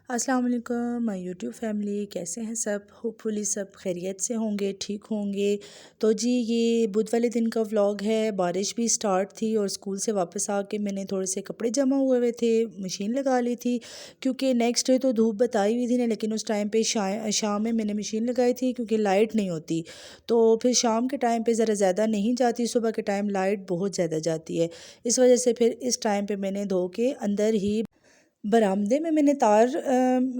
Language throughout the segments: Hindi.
अस्सलाम वालेकुम माय यूट्यूब फैमिली, कैसे हैं सब। होपफुली सब खैरियत से होंगे, ठीक होंगे। तो जी ये बुध वाले दिन का व्लॉग है। बारिश भी स्टार्ट थी और स्कूल से वापस आके मैंने थोड़े से कपड़े जमा हुए थे, मशीन लगा ली थी क्योंकि नेक्स्ट डे तो धूप बताई हुई थी ना, लेकिन उस टाइम पे शाम में मैंने मशीन लगाई थी क्योंकि लाइट नहीं होती। तो फिर शाम के टाइम पे ज़रा ज़्यादा नहीं जाती, सुबह के टाइम लाइट बहुत ज़्यादा जाती है। इस वजह से फिर इस टाइम पे मैंने धो के अंदर ही बरामदे में मैंने तार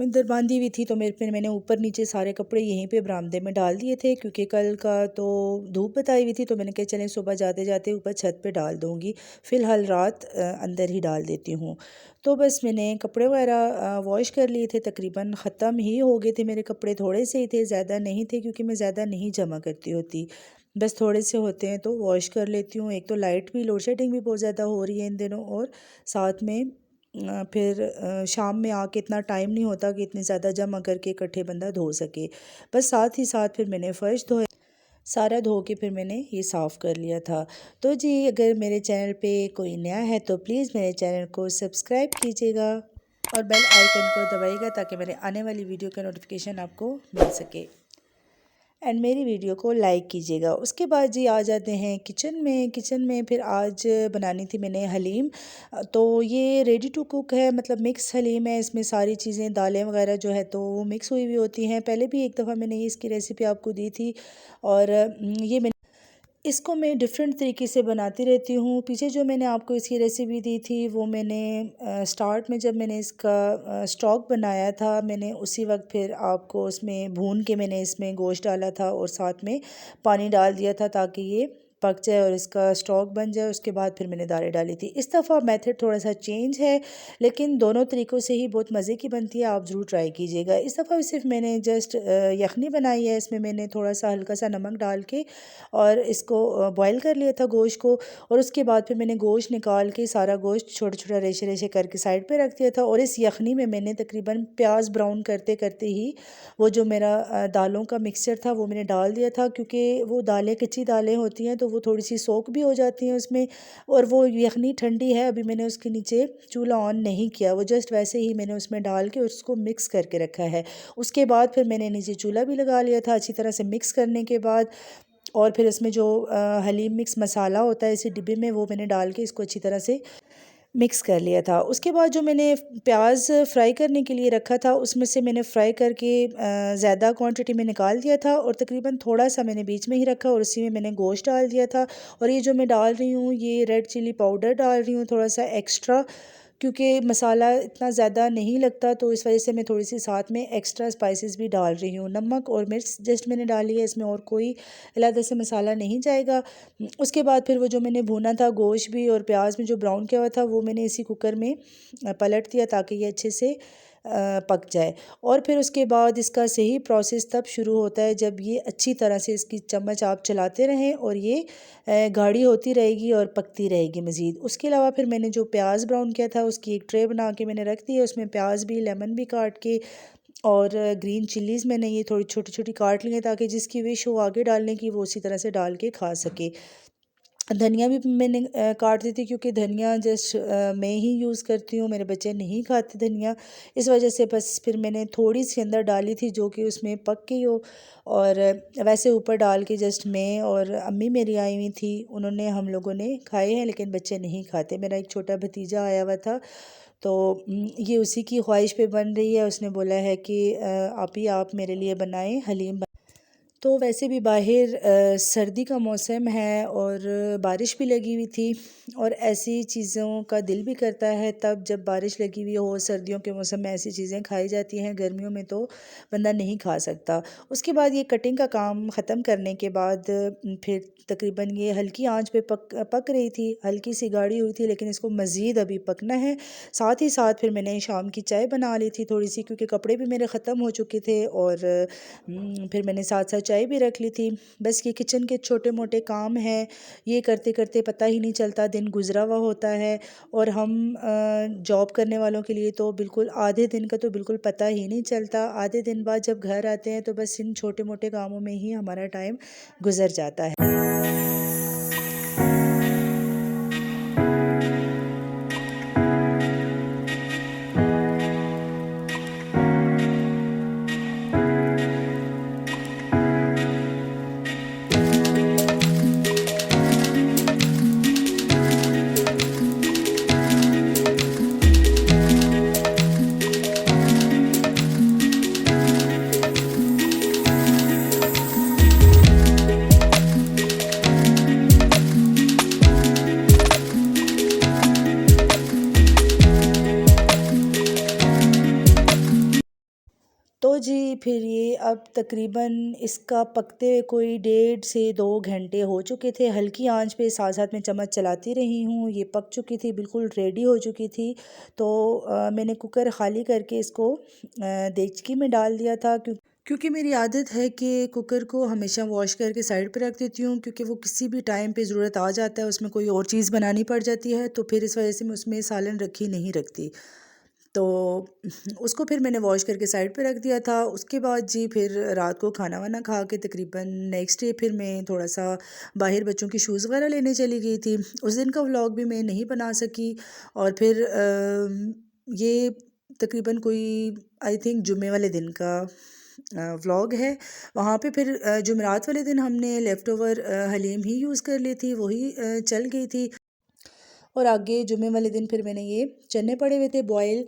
इधर बांधी हुई थी, तो फिर मैंने ऊपर नीचे सारे कपड़े यहीं पे बरामदे में डाल दिए थे क्योंकि कल का तो धूप बताई हुई थी। तो मैंने कहा चलें सुबह जाते जाते ऊपर छत पे डाल दूँगी, फ़िलहाल रात अंदर ही डाल देती हूँ। तो बस मैंने कपड़े वगैरह वॉश कर लिए थे, तकरीबन ख़त्म ही हो गए थे मेरे कपड़े, थोड़े से ही थे, ज़्यादा नहीं थे क्योंकि मैं ज़्यादा नहीं जमा करती होती, बस थोड़े से होते हैं तो वॉश कर लेती हूँ। एक तो लाइट भी, लोड शेडिंग भी बहुत ज़्यादा हो रही है इन दिनों, और साथ में फिर शाम में आके इतना टाइम नहीं होता कि इतने ज़्यादा जमा करके इकट्ठे बंदा धो सके। बस साथ ही साथ फिर मैंने फ़र्श धोया, सारा धो के फिर मैंने ये साफ़ कर लिया था। तो जी अगर मेरे चैनल पे कोई नया है तो प्लीज़ मेरे चैनल को सब्सक्राइब कीजिएगा और बेल आइकन को दबाइएगा ताकि मेरे आने वाली वीडियो का नोटिफिकेशन आपको मिल सके, एंड मेरी वीडियो को लाइक कीजिएगा। उसके बाद जी आ जाते हैं किचन में फिर आज बनानी थी मैंने हलीम। तो ये रेडी टू कुक है, मतलब मिक्स हलीम है। इसमें सारी चीज़ें, दालें वगैरह जो है तो वो मिक्स हुई हुई होती हैं। पहले भी एक दफ़ा मैंने इसकी रेसिपी आपको दी थी, और ये मैंने इसको मैं डिफरेंट तरीके से बनाती रहती हूँ। पीछे जो मैंने आपको इसकी रेसिपी दी थी वो मैंने स्टार्ट में जब मैंने इसका स्टॉक बनाया था, मैंने उसी वक्त फिर आपको उसमें भून के मैंने इसमें गोश्त डाला था और साथ में पानी डाल दिया था ताकि ये पक जाए और इसका स्टॉक बन जाए। उसके बाद फिर मैंने दालें डाली थी। इस दफ़ा मेथड थोड़ा सा चेंज है, लेकिन दोनों तरीक़ों से ही बहुत मज़े की बनती है, आप ज़रूर ट्राई कीजिएगा। इस दफ़ा सिर्फ मैंने जस्ट यखनी बनाई है। इसमें मैंने थोड़ा सा हल्का सा नमक डाल के और इसको बॉईल कर लिया था गोश्त को, और उसके बाद फिर मैंने गोश्त निकाल के सारा गोश्त छोटा छोटा रेशे रेशे करके साइड पे रख दिया था। और इस यखनी में मैंने तकरीबन प्याज ब्राउन करते करते ही वो जो मेरा दालों का मिक्सचर था वो मैंने डाल दिया था, क्योंकि वो दालें कच्ची दालें होती हैं तो वो थोड़ी सी सोख भी हो जाती हैं उसमें। और वो यखनी ठंडी है, अभी मैंने उसके नीचे चूल्हा ऑन नहीं किया, वो जस्ट वैसे ही मैंने उसमें डाल के उसको मिक्स करके रखा है। उसके बाद फिर मैंने नीचे चूल्हा भी लगा लिया था। अच्छी तरह से मिक्स करने के बाद और फिर इसमें जो हलीम मिक्स मसाला होता है इसी डिब्बे में, वो मैंने डाल के इसको अच्छी तरह से मिक्स कर लिया था। उसके बाद जो मैंने प्याज फ्राई करने के लिए रखा था उसमें से मैंने फ्राई करके ज़्यादा क्वांटिटी में निकाल दिया था, और तकरीबन थोड़ा सा मैंने बीच में ही रखा और उसी में मैंने गोश्त डाल दिया था। और ये जो मैं डाल रही हूँ ये रेड चिली पाउडर डाल रही हूँ थोड़ा सा एक्स्ट्रा, क्योंकि मसाला इतना ज़्यादा नहीं लगता, तो इस वजह से मैं थोड़ी सी साथ में एक्स्ट्रा स्पाइसेस भी डाल रही हूँ। नमक और मिर्च जस्ट मैंने डाली है, इसमें और कोई अलग से मसाला नहीं जाएगा। उसके बाद फिर वो जो मैंने भुना था गोश्त भी और प्याज में जो ब्राउन किया हुआ था वो मैंने इसी कुकर में पलट दिया ताकि ये अच्छे से पक जाए। और फिर उसके बाद इसका सही प्रोसेस तब शुरू होता है जब ये अच्छी तरह से इसकी चम्मच आप चलाते रहें और ये गाढ़ी होती रहेगी और पकती रहेगी मज़ीद। उसके अलावा फिर मैंने जो प्याज ब्राउन किया था उसकी एक ट्रे बना के मैंने रख दी है, उसमें प्याज भी, लेमन भी काट के, और ग्रीन चिल्लीज़ मैंने ये थोड़ी छोटी छोटी काट ली हैं ताकि जिसकी विश हो आगे डालने की वो उसी तरह से डाल के खा सके। धनिया भी मैंने काट दी थी क्योंकि धनिया जस्ट मैं ही यूज़ करती हूँ, मेरे बच्चे नहीं खाते धनिया, इस वजह से बस फिर मैंने थोड़ी सी अंदर डाली थी जो कि उसमें पक गई हो। और वैसे ऊपर डाल के जस्ट मैं और अम्मी मेरी आई हुई थी, उन्होंने, हम लोगों ने खाए हैं, लेकिन बच्चे नहीं खाते। मेरा एक छोटा भतीजा आया हुआ था, तो ये उसी की ख्वाहिश पे बन रही है। उसने बोला है कि आप ही आप मेरे लिए बनाएं हलीम। तो वैसे भी बाहर सर्दी का मौसम है और बारिश भी लगी हुई थी, और ऐसी चीज़ों का दिल भी करता है तब जब बारिश लगी हुई हो। सर्दियों के मौसम में ऐसी चीज़ें खाई जाती हैं, गर्मियों में तो बंदा नहीं खा सकता। उसके बाद ये कटिंग का काम ख़त्म करने के बाद फिर तकरीबन ये हल्की आंच पे पक रही थी, हल्की सी गाढ़ी हुई थी, लेकिन इसको मज़ीद अभी पकना है। साथ ही साथ फिर मैंने शाम की चाय बना ली थी थोड़ी सी, क्योंकि कपड़े भी मेरे ख़त्म हो चुके थे, और फिर मैंने साथ साथ चाय भी रख ली थी। बस ये किचन के छोटे मोटे काम हैं, ये करते करते पता ही नहीं चलता दिन गुजरा हुआ होता है। और हम जॉब करने वालों के लिए तो बिल्कुल आधे दिन का तो बिल्कुल पता ही नहीं चलता। आधे दिन बाद जब घर आते हैं तो बस इन छोटे मोटे कामों में ही हमारा टाइम गुजर जाता है। तो जी फिर ये अब तकरीबन इसका पकते हुए कोई 1.5 से 2 घंटे हो चुके थे। हल्की आंच पे साथ साथ में चम्मच चलाती रही हूँ। ये पक चुकी थी, बिल्कुल रेडी हो चुकी थी। तो मैंने कुकर ख़ाली करके इसको देचकी में डाल दिया था, क्योंकि मेरी आदत है कि कुकर को हमेशा वॉश करके साइड पे रख देती हूँ, क्योंकि वो किसी भी टाइम पे ज़रूरत आ जाता है, उसमें कोई और चीज़ बनानी पड़ जाती है, तो फिर इस वजह से मैं उसमें सालन रखी नहीं रखती। तो उसको फिर मैंने वॉश करके साइड पे रख दिया था। उसके बाद जी फिर रात को खाना वाना खा के तकरीबन नेक्स्ट डे फिर मैं थोड़ा सा बाहर बच्चों की शूज़ वगैरह लेने चली गई थी। उस दिन का व्लॉग भी मैं नहीं बना सकी। और फिर ये तकरीबन कोई आई थिंक जुमे वाले दिन का व्लॉग है। वहाँ पे फिर जुमेरात वाले दिन हमने लेफ़्ट ओवर हलीम ही यूज़ कर ली थी, वही चल गई थी। और आगे जुमे वाले दिन फिर मैंने ये चने पड़े हुए थे बॉयल।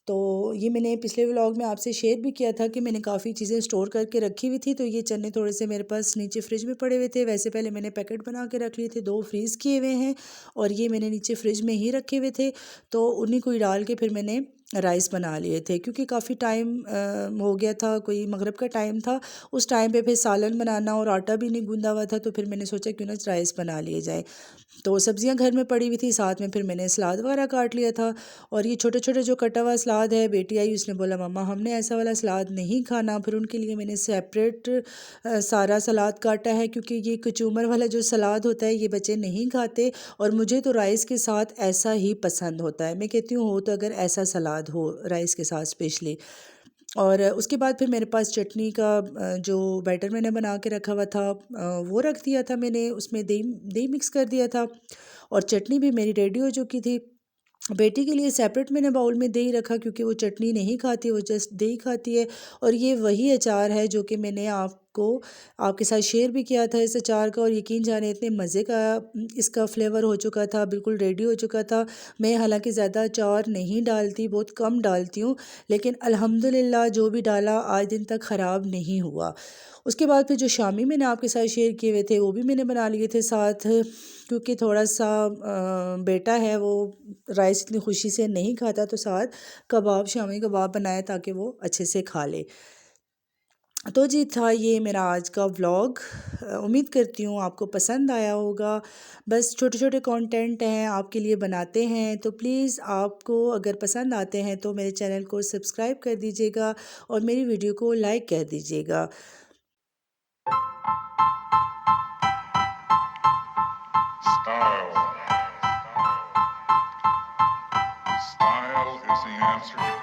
तो ये मैंने पिछले व्लॉग में आपसे शेयर भी किया था कि मैंने काफ़ी चीज़ें स्टोर करके रखी हुई थी, तो ये चने थोड़े से मेरे पास नीचे फ्रिज में पड़े हुए थे। वैसे पहले मैंने पैकेट बना के रख लिए थे, 2 फ्रीज़ किए हुए हैं और ये मैंने नीचे फ्रिज में ही रखे हुए थे। तो उन्हीं को ही डाल के फिर मैंने राइस बना लिए थे, क्योंकि काफ़ी टाइम हो गया था, कोई मगरिब का टाइम था। उस टाइम पे फिर सालन बनाना और आटा भी नहीं गूंदा हुआ था, तो फिर मैंने सोचा क्यों ना राइस बना लिए जाए। तो सब्जियां घर में पड़ी हुई थी, साथ में फिर मैंने सलाद वगैरह काट लिया था। और ये छोटे छोटे जो कटा हुआ सलाद है, बेटी आई उसने बोला मम्मा हमने ऐसा वाला सलाद नहीं खाना। फिर उनके लिए मैंने सेपरेट सारा सलाद काटा है, क्योंकि ये कचूमर वाला जो सलाद होता है ये बच्चे नहीं खाते। और मुझे तो राइस के साथ ऐसा ही पसंद होता है। मैं कहती हूँ हो तो अगर ऐसा सलाद हो राइस के साथ स्पेशली। और उसके बाद फिर मेरे पास चटनी का जो बैटर मैंने बना के रखा हुआ था वो रख दिया था मैंने, उसमें दही दही मिक्स कर दिया था। और चटनी भी मेरी रेडी हो चुकी थी। बेटी के लिए सेपरेट मैंने बाउल में दही रखा, क्योंकि वो चटनी नहीं खाती, वो जस्ट दही खाती है। और ये वही अचार है जो कि मैंने आपको आपके साथ शेयर भी किया था इस अचार का। और यकीन जाने इतने मज़े का इसका फ्लेवर हो चुका था, बिल्कुल रेडी हो चुका था। मैं हालांकि ज़्यादा अचार नहीं डालती, बहुत कम डालती हूँ, लेकिन अल्हम्दुलिल्लाह जो भी डाला आज दिन तक ख़राब नहीं हुआ। उसके बाद फिर जो शामी मैंने आपके साथ शेयर किए हुए थे वो भी मैंने बना लिए थे साथ, क्योंकि थोड़ा सा बेटा है वो राइस इतनी खुशी से नहीं खाता, तो साथ कबाब शामी कबाब बनाए ताकि वो अच्छे से खा ले। तो जी था ये मेरा आज का व्लॉग। उम्मीद करती हूँ आपको पसंद आया होगा। बस छोटे छोटे कंटेंट हैं आपके लिए बनाते हैं, तो प्लीज़ आपको अगर पसंद आते हैं तो मेरे चैनल को सब्सक्राइब कर दीजिएगा और मेरी वीडियो को लाइक कर दीजिएगा। Style. Style is the answer to everything.